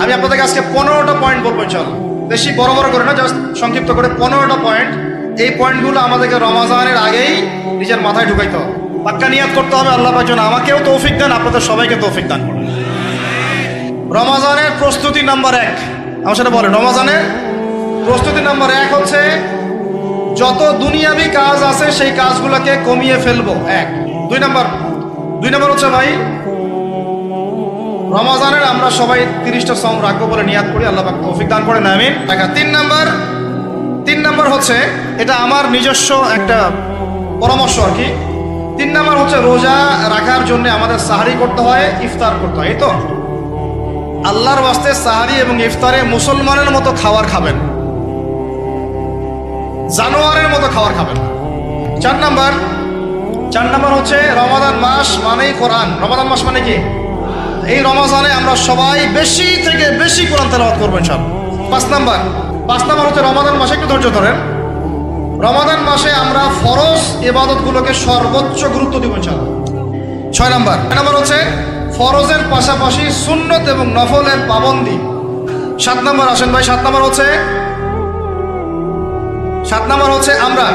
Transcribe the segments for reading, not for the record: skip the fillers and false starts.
আমি আপনাদেরকে আজকে 15টা পয়েন্ট বলবো ইনশাআল্লাহ, বেশি বড় বড় করে না, জাস্ট সংক্ষিপ্ত করে 15টা পয়েন্ট। এই পয়েন্টগুলো আমাদেরকে রমাজানের আগেই নিজের মাথায় ঢুকাইতে হবে, পাক্কা নিয়াত করতে হবে। আল্লাহ পাক যেন আমাকেও তৌফিক দেন, আপনাদের সবাইকে তৌফিক দান করেন। রমাজানের প্রস্তুতি নাম্বার 1, আমার সাথে বলেন, রমাজানের প্রস্তুতি নাম্বার 1 হচ্ছে যত দুনিয়াবি কাজ আছে সেই কাজগুলোকে কমিয়ে ফেলবো। 1 2 নাম্বার হচ্ছে ভাই, রমাজানের আমরা সবাই 30টা সওম রাখবো বলে নিয়াত করি, আল্লাহ পাক তৌফিক দান করেন, আমিন। 3 নাম্বার হচ্ছে, এটা আমার নিজস্ব একটা পরামর্শ আর কি। 3 নাম্বার হচ্ছে রোজা রাখার জন্য আমাদের সাহারি করতে হয়, ইফতার করতে হয়। এই তো আল্লাহর ওয়াস্তে সাহারি এবং ইফতারে মুসলমানের মতো খাবার খাবেন, জানোয়ারের মতো খাবার খাবেন। 4 নাম্বার হচ্ছে রমাদান মাস মানেই কোরআন। রমাদান মাস মানে কি? এই রমাজানে আমরা সবাই বেশি থেকে বেশি কোরআন তেলাওয়াত করবো ইনশাআল্লাহ। 5 নাম্বার হচ্ছে রমাদান মাসে, একটু ধৈর্য ধরেন, রমাদান মাসে আমরা ফরজ ইবাদতগুলোকে সর্বোচ্চ গুরুত্ব দিব ইনশাআল্লাহ। 6 নাম্বার হচ্ছে ফরজের পাশাপাশি সুন্নত এবং নফলের পাবন্দি। 7 নাম্বার আসেন ভাই, 7 নাম্বার হচ্ছে আমরা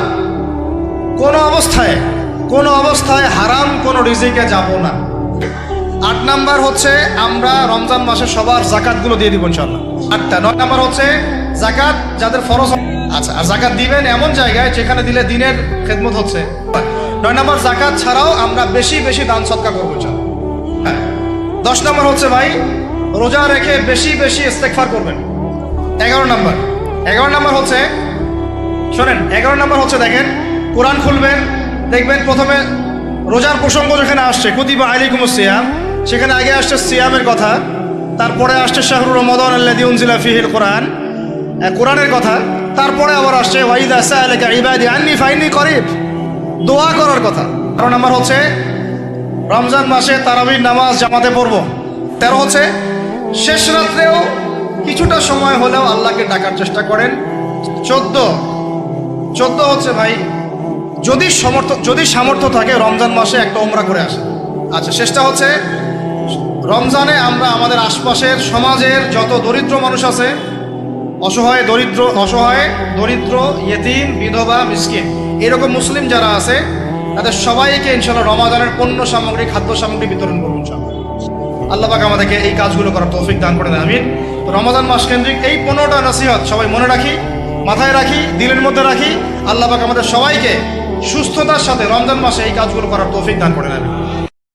কোনো অবস্থায় হারাম কোনো রিজিকে যাব না। 8 নাম্বার হচ্ছে আমরা রমজান মাসে সবার জাকাতগুলো দিয়ে দিব ইনশাআল্লাহ। 8টা। 9 নাম্বার হচ্ছে জাকাত যাদের ফরজ, আচ্ছা, আর জাকাত দিবেন এমন জায়গায় যেখানে দিলে দিনের খেদমত হচ্ছে। 9 নাম্বার জাকাত ছাড়াও আমরা বেশি বেশি দান সদকা করবো ইনশাআল্লাহ। 10 নাম্বার হচ্ছে ভাই, রোজা রেখে বেশি বেশি ইস্তেগফার করবেন। 11 নাম্বার হচ্ছে, শোনেন, 11 নাম্বার হচ্ছে, দেখেন, কোরআন খুলবেন, দেখবেন প্রথমে রোজার প্রসঙ্গ যেখানে আসছে কুতিবা আলাইকুমুস সিয়াম, সেখানে আগে আসছে সিয়ামের কথা, তারপরে আসছে শাহরুর রমাদান আল্লাযী উনজিলা ফীহিল কোরআন, কোরআনের কথা, তারপরে আবার আসছে ওয়াইদা সাআলাকা ইবাদি আন্নী ফাইন্নী করিব, দোয়া করার কথা। 12 নাম্বার হচ্ছে রমজান মাসে তারাবির নামাজ জামাতে পড়ব। 13 হচ্ছে শেষ রাত্রেও কিছুটা সময় হলেও আল্লাহকে ডাকার চেষ্টা করেন। 14 হচ্ছে ভাই, যদি সামর্থ্য থাকে রমজান মাসে একটা উমরা করে আসে। আচ্ছা, শেষটা হচ্ছে রমজানে আমরা আমাদের আশপাশের সমাজের যত দরিদ্র মানুষ আছে, অসহায় দরিদ্র ইয়েতিম বিধবা মিসকিন এরকম মুসলিম যারা আছে তাদের সবাইকে ইনশাআল্লাহ রমাদানের পণ্য সামগ্রী খাদ্য সামগ্রী বিতরণ করবো ইনশাআল্লাহ। আল্লাহ পাক আমাদেরকে এই কাজগুলো করার তৌফিক দান করে দেন, আমিন। রমাদান মাস কেন্দ্রিক এই 15টা নসিহত সবাই মনে রাখি, মাথায় রাখি, দিলের মধ্যে রাখি। আল্লাহ পাক আমাদের সবাইকে সুস্থতার সাথে রমজান মাসে এই কাজগুলো করার তৌফিক দান করে দেন।